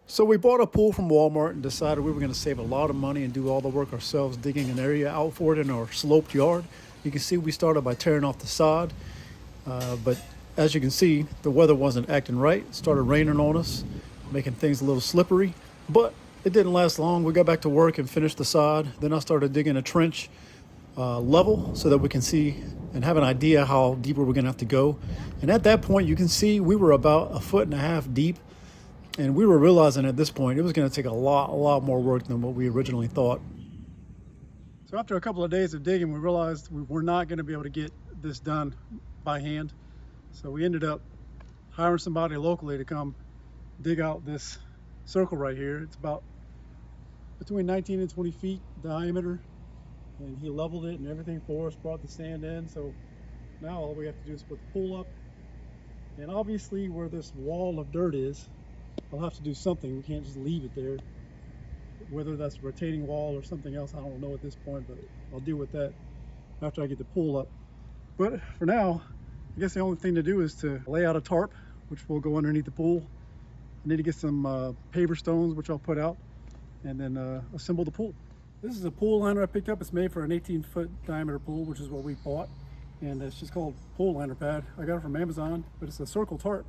So we bought a pool from Walmart and decided we were going to save a lot of money and do all the work ourselves, digging an area out for it in our sloped yard. You can see we started by tearing off the sod, but as you can see, the weather wasn't acting right. It started raining on us, making things a little slippery, but it didn't last long. We got back to work and finished the sod. Then I started digging a trench level so that we can see and have an idea how deep we're going to have to go. And at that point, you can see we were about 1.5 feet deep. And we were realizing at this point it was going to take a lot more work than what we originally thought. So after a couple of days of digging, we realized we were not going to be able to get this done by hand. So we ended up hiring somebody locally to come dig out this circle right here. It's about between 19 and 20 feet diameter. And he leveled it and everything for us, brought the sand in. So now all we have to do is put the pool up. And obviously where this wall of dirt is, I'll have to do something. We can't just leave it there. Whether that's a retaining wall or something else, I don't know at this point, but I'll deal with that after I get the pool up. But for now, I guess the only thing to do is to lay out a tarp, which will go underneath the pool. I need to get some paver stones, which I'll put out, and then assemble the pool. This is a pool liner I picked up. It's made for an 18-foot diameter pool, which is what we bought. And it's just called pool liner pad. I got it from Amazon, but it's a circle tarp.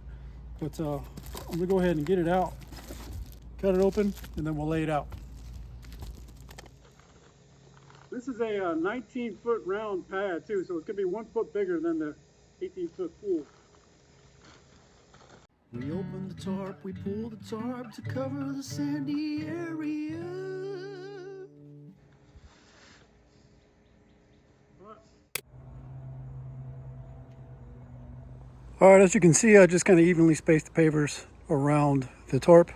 But I'm gonna go ahead and get it out, cut it open, and then we'll lay it out. This is a 19-foot round pad too, so it's gonna be 1 foot bigger than the 18-foot pool. We open the tarp, we pull the tarp to cover the sandy area. All right, as you can see, I just kind of evenly spaced the pavers around the tarp.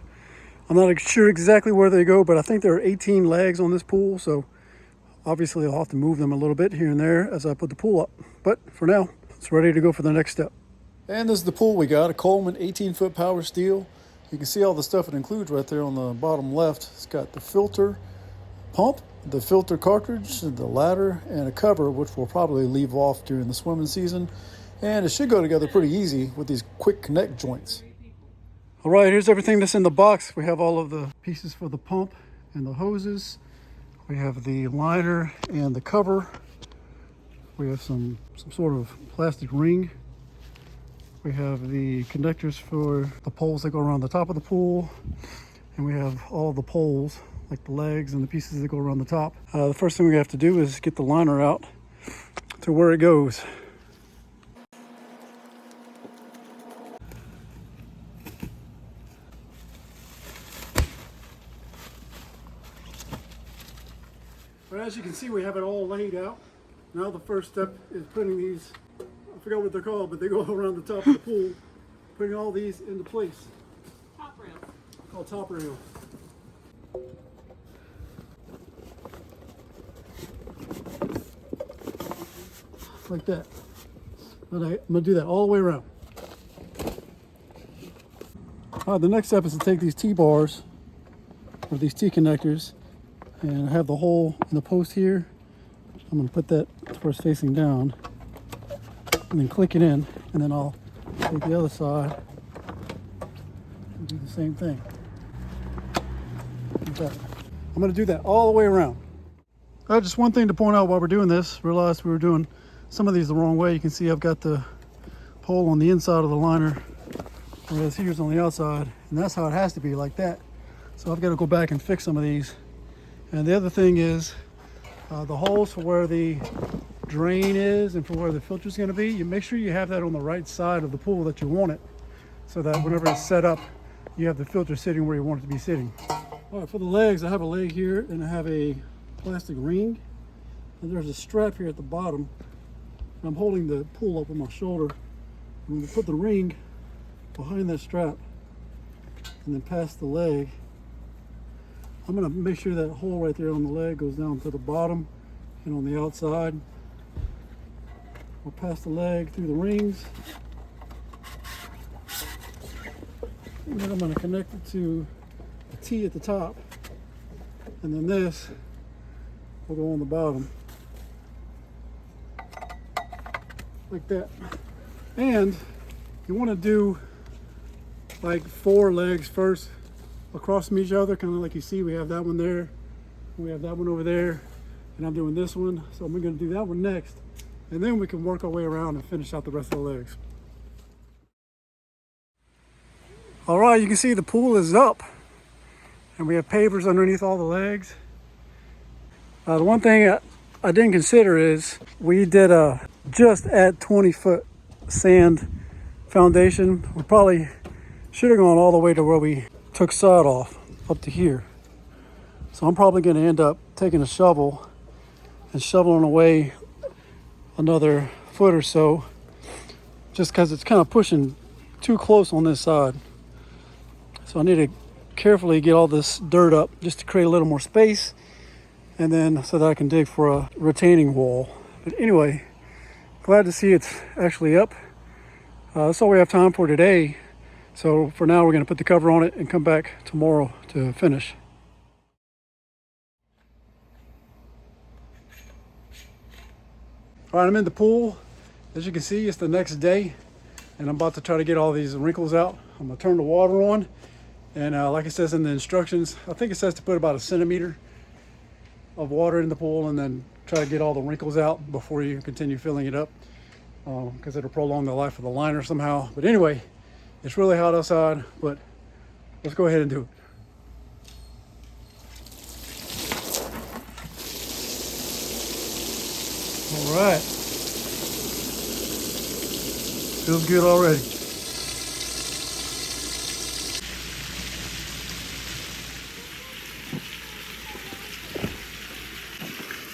I'm not sure exactly where they go, but I think there are 18 legs on this pool, so obviously I'll have to move them a little bit here and there as I put the pool up. But for now, it's ready to go for the next step. And this is the pool we got, a Coleman 18-foot Power Steel. You can see all the stuff it includes right there on the bottom left. It's got the filter pump, the filter cartridge, the ladder, and a cover, which we'll probably leave off during the swimming season. And it should go together pretty easy with these quick connect joints. All right, here's everything that's in the box. We have all of the pieces for the pump and the hoses. We have the liner and the cover. We have some sort of plastic ring. We have the connectors for the poles that go around the top of the pool. And we have all the poles, like the legs and the pieces that go around the top. The first thing we have to do is get the liner out to where it goes. But as you can see, we have it all laid out. Now the first step is putting these, I forgot what they're called, but they go around the top of the pool, putting all these into place. Top rail. Called top rail. Like that. But I'm going to do that all the way around. All right, the next step is to take these T-bars, or these T-connectors, and I have the hole in the post here. I'm going to put that first facing down and then click it in, and then I'll take the other side and do the same thing. Like that. I'm going to do that all the way around. Just one thing to point out while we're doing this, realized we were doing some of these the wrong way. You can see I've got the pole on the inside of the liner, whereas here's on the outside, and that's how it has to be, like that. So I've got to go back and fix some of these. And the other thing is the holes for where the drain is and for where the filter is going to be, you make sure you have that on the right side of the pool that you want it, so that whenever it's set up, you have the filter sitting where you want it to be sitting. All right, for the legs, I have a leg here and I have a plastic ring, and there's a strap here at the bottom. I'm holding the pool up on my shoulder. I'm going to put the ring behind that strap and then past the leg. I'm going to make sure that hole right there on the leg goes down to the bottom, and on the outside we'll pass the leg through the rings, and then I'm going to connect it to the T at the top, and then this will go on the bottom like that. And you want to do like 4 legs first, across from each other, kind of like you see. We have that one there, we have that one over there, and I'm doing this one. So I'm going to do that one next, and then we can work our way around and finish out the rest of the legs. All right, you can see the pool is up, and we have pavers underneath all the legs. The one thing I didn't consider is we did a just at 20-foot sand foundation. We probably should have gone all the way to where we took sod off, up to here. So I'm probably going to end up taking a shovel and shoveling away another foot or so, just because it's kind of pushing too close on this side. So I need to carefully get all this dirt up just to create a little more space, and then so that I can dig for a retaining wall. But anyway, glad to see it's actually up. That's all we have time for today. So for now, we're going to put the cover on it and come back tomorrow to finish. All right, I'm in the pool. As you can see, it's the next day, and I'm about to try to get all these wrinkles out. I'm going to turn the water on, and like it says in the instructions, I think it says to put about 1 centimeter of water in the pool, and then try to get all the wrinkles out before you continue filling it up, because it'll prolong the life of the liner somehow. But anyway, it's really hot outside, but let's go ahead and do it. All right. Feels good already.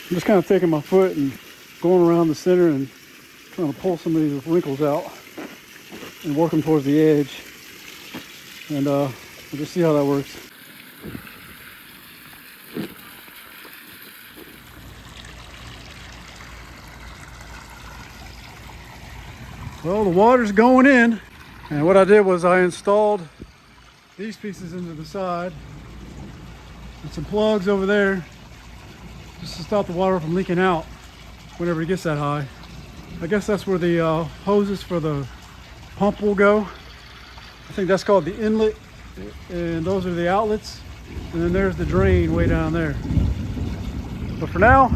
I'm just kind of taking my foot and going around the center and trying to pull some of these wrinkles out and work them towards the edge. And we'll just see how that works. Well, the water's going in, and what I did was I installed these pieces into the side and some plugs over there just to stop the water from leaking out whenever it gets that high. I guess that's where the hoses for the pump will go. I think that's called the inlet, and those are the outlets, and then there's the drain way down there. But for now,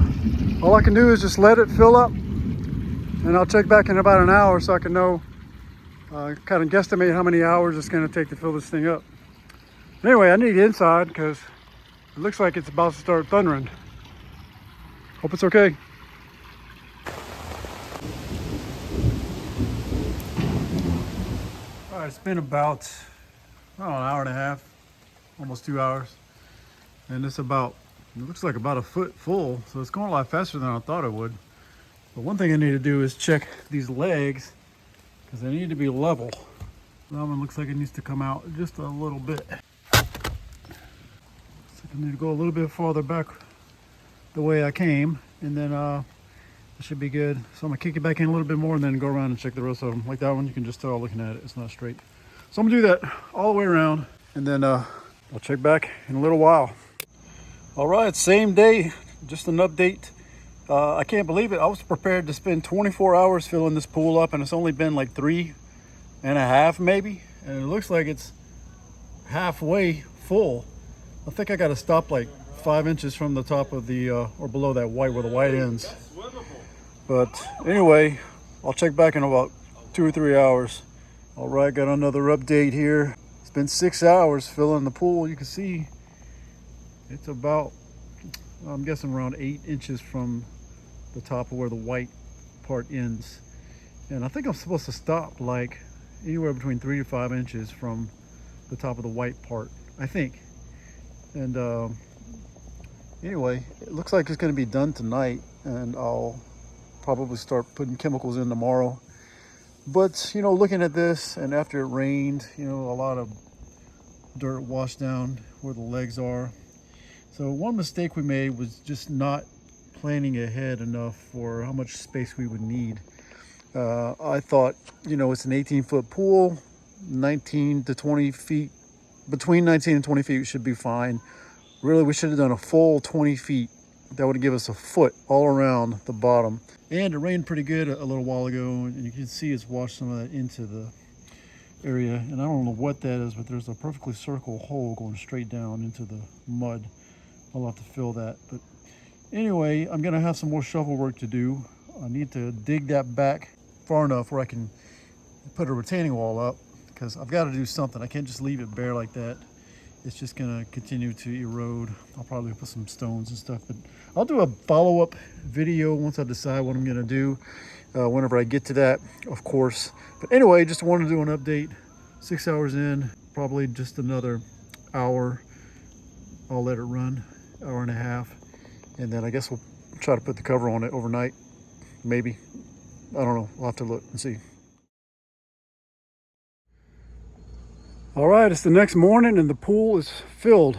all I can do is just let it fill up, and I'll check back in about an hour so I can know, kind of guesstimate how many hours it's going to take to fill this thing up. Anyway, I need to get inside because it looks like it's about to start thundering. Hope it's okay. All right, it's been about, I don't know, an hour and a half, almost 2 hours. And it's about, it looks like about 1 foot full. So it's going a lot faster than I thought it would. But one thing I need to do is check these legs because they need to be level. That one looks like it needs to come out just a little bit. So I need to go a little bit farther back the way I came, and then it should be good. So I'm gonna kick it back in a little bit more and then go around and check the rest of them. Like that one, you can just tell looking at it, it's not straight. So I'm gonna do that all the way around, and then I'll check back in a little while. All right, same day, just an update. I can't believe it. I was prepared to spend 24 hours filling this pool up, and it's only been like 3.5 maybe. And it looks like it's halfway full. I think I got to stop like 5 inches from the top of the, or below that white, where the white ends. But anyway, I'll check back in about 2 or 3 hours. All right, got another update here. It's been 6 hours filling the pool. You can see it's about, I'm guessing around 8 inches from the top of where the white part ends. And I think I'm supposed to stop like anywhere between 3 to 5 inches from the top of the white part, I think. And anyway, it looks like it's going to be done tonight, and I'll probably start putting chemicals in tomorrow. But you know, looking at this, and after it rained, you know, a lot of dirt washed down where the legs are. So one mistake we made was just not planning ahead enough for how much space we would need. I thought, you know, it's an 18-foot pool, 19 to 20 feet, between 19 and 20 feet should be fine. Really, we should have done a full 20 feet. That would give us a foot all around the bottom. And it rained pretty good a little while ago, and you can see it's washed some of that into area, and I don't know what that is, but there's a perfectly circle hole going straight down into the mud. I'll have to fill that. But anyway, I'm gonna have some more shovel work to do. I need to dig that back far enough where I can put a retaining wall up, because I've got to do something. I can't just leave it bare like that. It's just gonna continue to erode. I'll probably put some stones and stuff, but I'll do a follow-up video once I decide what I'm gonna do, whenever I get to that, of course. But anyway, just wanted to do an update. 6 hours in, probably just another hour. I'll let it run, hour and a half, and then I guess we'll try to put the cover on it overnight, maybe. I don't know, we'll have to look and see. All right, it's the next morning and the pool is filled.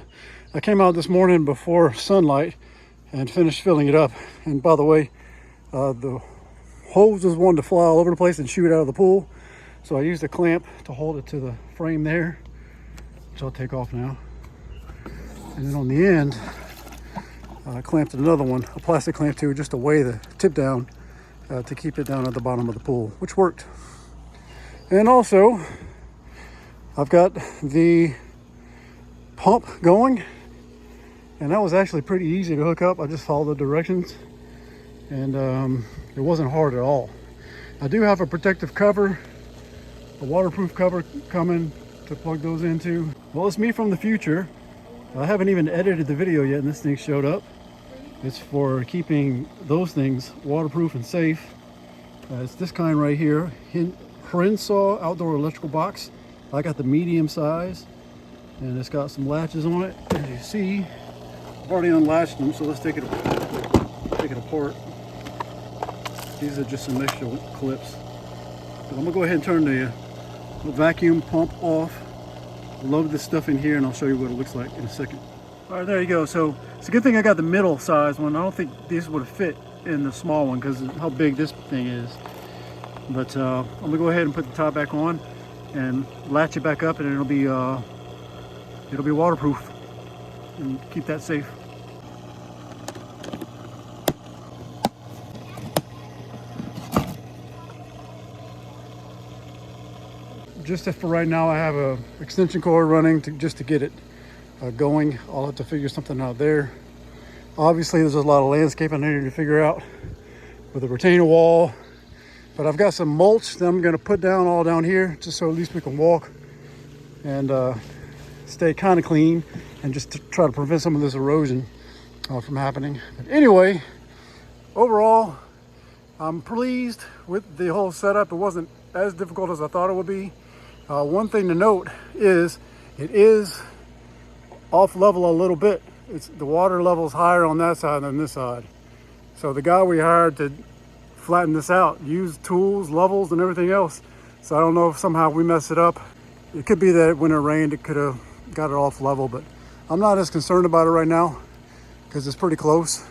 I came out this morning before sunlight and finished filling it up. And by the way, the hoses wanted to fly all over the place and shoot out of the pool. So I used a clamp to hold it to the frame there, which I'll take off now. And then on the end, I clamped another one, a plastic clamp too, just to weigh the tip down to keep it down at the bottom of the pool, which worked. And also, I've got the pump going, and that was actually pretty easy to hook up. I just followed the directions, and it wasn't hard at all. I do have a protective cover, a waterproof cover coming to plug those into. Well, it's me from the future. I haven't even edited the video yet, and this thing showed up. It's for keeping those things waterproof and safe. It's this kind right here, Hrensaw outdoor electrical box. I got the medium size, and it's got some latches on it. As you see, I've already unlatched them, so let's take it apart. These are just some extra clips. But I'm gonna go ahead and turn the vacuum pump off. Load this stuff in here, and I'll show you what it looks like in a second. All right, there you go. So it's a good thing I got the middle size one. I don't think this would have fit in the small one because of how big this thing is. But I'm gonna go ahead and put the top back on and latch it back up, and it'll be waterproof and keep that safe. Just for right now, I have a extension cord running just to get it going. I'll have to figure something out there. Obviously, there's a lot of landscaping I need to figure out with a retaining wall. But I've got some mulch that I'm gonna put down all down here, just so at least we can walk and stay kind of clean, and just to try to prevent some of this erosion from happening. But anyway, overall, I'm pleased with the whole setup. It wasn't as difficult as I thought it would be. One thing to note is it is off level a little bit. The water level is higher on that side than this side. So the guy we hired to flatten this out, use tools, levels, and everything else. So I don't know if somehow we messed it up. It could be that when it rained, it could have got it off level, but I'm not as concerned about it right now because it's pretty close.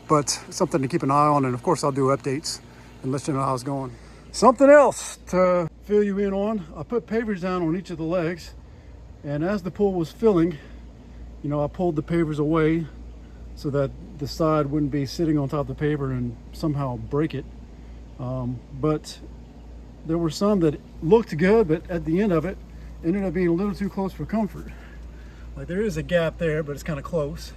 But it's something to keep an eye on, and of course I'll do updates and let you know how it's going. Something else to fill you in on, I put pavers down on each of the legs, and as the pool was filling, I pulled the pavers away so that the side wouldn't be sitting on top of the paver and somehow break it. But there were some that looked good, but at the end of it, ended up being a little too close for comfort. Like there is a gap there, but it's kind of close.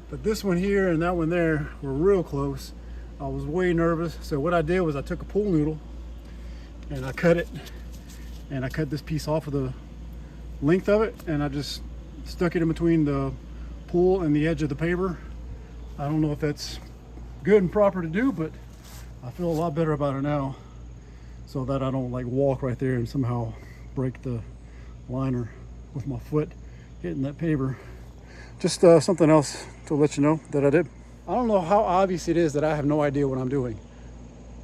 But this one here and that one there were real close. I was way nervous. So what I did was I took a pool noodle and I cut it, and I cut this piece off of the length of it, and I just stuck it in between the pool and the edge of the paver. I don't know if that's good and proper to do, but I feel a lot better about it now, so that I don't like walk right there and somehow break the liner with my foot hitting that paver. Just something else to let you know that I did. I don't know how obvious it is that I have no idea what I'm doing.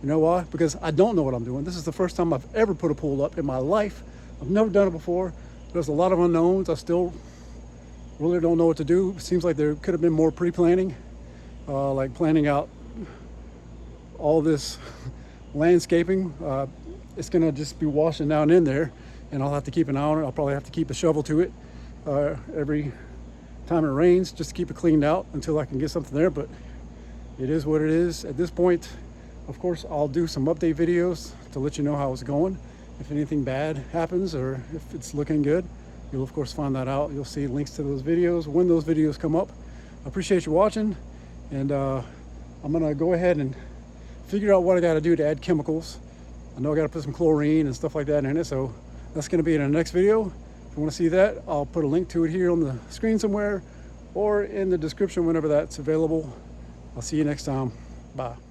You know why? Because I don't know what I'm doing. This is the first time I've ever put a pool up in my life. I've never done it before. There's a lot of unknowns. I still really don't know what to do. It seems like there could have been more pre-planning, like planning out all this landscaping. It's gonna just be washing down in there, and I'll have to keep an eye on it. I'll probably have to keep a shovel to it every time it rains, just to keep it cleaned out until I can get something there. But it is what it is at this point. Of course, I'll do some update videos to let you know how it's going, If anything bad happens or if it's looking good, you'll of course find that out. You'll see links to those videos when those videos come up. I appreciate you watching, and I'm gonna go ahead and figure out what I gotta do to add chemicals. I know I gotta put some chlorine and stuff like that in it, so that's gonna be in the next video. If you wanna see that, I'll put a link to it here on the screen somewhere or in the description whenever that's available. I'll see you next time. Bye.